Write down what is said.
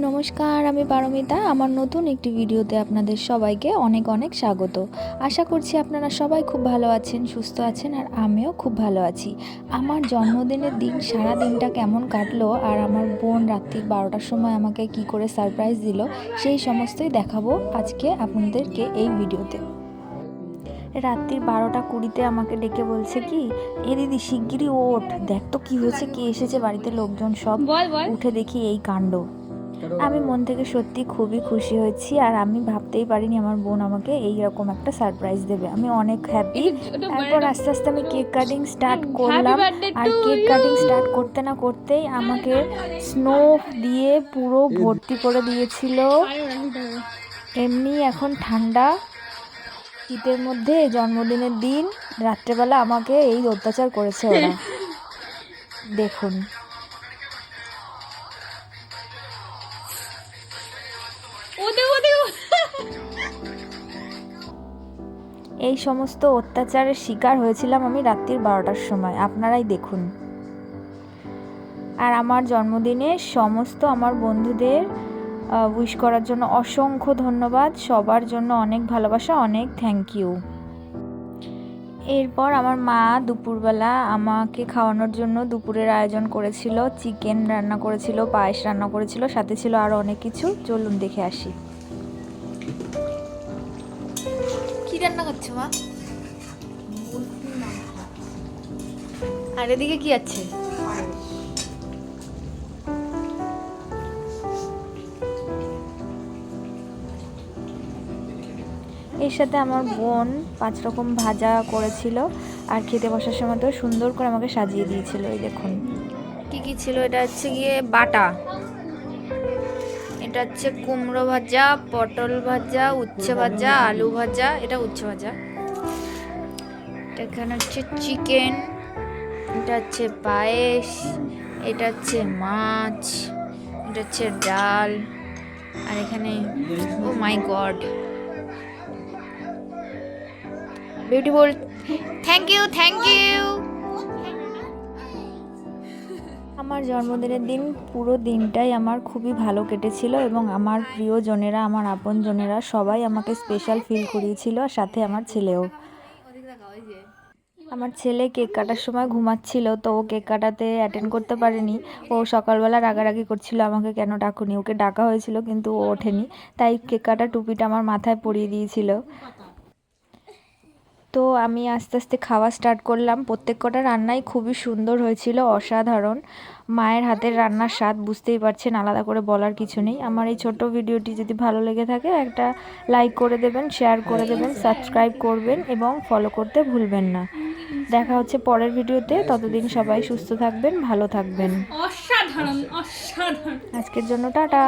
নমস্কার, আমি পারমিতা। আমার নতুন একটি ভিডিওতে আপনাদের সবাইকে অনেক অনেক স্বাগত। আশা করছি আপনারা সবাই খুব ভালো আছেন, সুস্থ আছেন, আর আমিও খুব ভালো আছি। আমার জন্মদিনের দিন সারা দিনটা কেমন কাটলো আর আমার বোন রাত্রি 12টার সময় আমাকে কি করে সারপ্রাইজ দিল সেই সমস্তই দেখাবো আজকে আপনাদেরকে এই ভিডিওতে। রাত্রির 12টা 20-তে আমাকে ডেকে বলছে কি, এ দিদি শিগগিরই ওঠ, দেখ তো কি হয়েছে, কে এসেছে বাড়িতে, লোকজন সব। উঠে দেখি এই কাণ্ড। আমি মন থেকে সত্যি খুবই খুশি হয়েছি, আর আমি ভাবতেই পারিনি আমার বোন আমাকে এই রকম একটা সারপ্রাইজ দেবে। আমি অনেক হ্যাপি। তারপর আস্তে আস্তে আমি কেক কাটিং স্টার্ট করলাম, আর কেক কাটিং স্টার্ট করতে না করতেই আমাকে স্নো দিয়ে পুরো ভর্তি করে দিয়েছিল। এমনি এখন ঠান্ডা, শীতের মধ্যে জন্মদিনের দিন রাত্রেবেলা আমাকে এই অত্যাচার করেছে ওরা। দেখুন, এই সমস্ত অত্যাচারের শিকার হয়েছিলাম আমি রাত্রির 12টার সময়, আপনারাই দেখুন। আর আমার জন্মদিনে সমস্ত আমার বন্ধুদের উইশ করার জন্য অসংখ্য ধন্যবাদ, সবার জন্য অনেক ভালোবাসা, অনেক থ্যাংক ইউ। এরপর আমার মা দুপুরবেলা আমাকে খাওয়ানোর জন্য দুপুরের আয়োজন করেছিল, চিকেন রান্না করেছিল, পায়েস রান্না করেছিল, সাথে ছিল আরও অনেক কিছু। চলুন দেখে আসি। কি রান্না করছো মা? আর এদিকে কি আছে? এর সাথে আমার বোন 5 রকম ভাজা করেছিল, আর খেতে বসার সময় তো সুন্দর করে আমাকে সাজিয়ে দিয়েছিল। এই দেখুন কি কি ছিল। এটা হচ্ছে গিয়ে বাটা, এটা হচ্ছে কুমড়ো ভাজা, পটল ভাজা, উচ্ছে ভাজা, আলু ভাজা, এটা উচ্ছে ভাজা, এখানে হচ্ছে চিকেন, এটা হচ্ছে পায়েস, এটা হচ্ছে মাছ, এটা হচ্ছে ডাল, আর এখানে oh my god, beautiful. Thank you, thank you. আমার জন্মদিনের দিন পুরো দিনটাই আমার খুবই ভালো কেটেছিল, এবং আমার প্রিয়জনেরা, আমার আপনজনেরা সবাই আমাকে স্পেশাল ফিল করিয়েছিল, আর সাথে আমার ছেলেও। আমার ছেলে কেক কাটার সময় ঘুমাচ্ছিল, তো ও কেক কাটাতে অ্যাটেন্ড করতে পারেনি। ও সকালবেলা রাগারাগি করছিল আমাকে কেন ডাকুনি। ওকে ডাকা হয়েছিল কিন্তু ও ওঠেনি, তাই কেক কাটার টুপিটা আমার মাথায় পরিয়ে দিয়েছিল। তো আমি আস্তে আস্তে খাওয়া স্টার্ট করলাম। প্রত্যেক কটা রান্নাই খুবই সুন্দর হয়েছিল, অসাধারণ। মায়ের হাতের রান্নার স্বাদ বুঝতেই পারছেন, আলাদা করে বলার কিছু নেই। আমার এই ছোট্ট ভিডিওটি যদি ভালো লেগে থাকে একটা লাইক করে দেবেন, শেয়ার করে দেবেন, সাবস্ক্রাইব করবেন এবং ফলো করতে ভুলবেন না। দেখা হচ্ছে পরের ভিডিওতে, ততদিন সবাই সুস্থ থাকবেন, ভালো থাকবেন। অসাধারণ অসাধারণ। আজকের জন্য টাটা।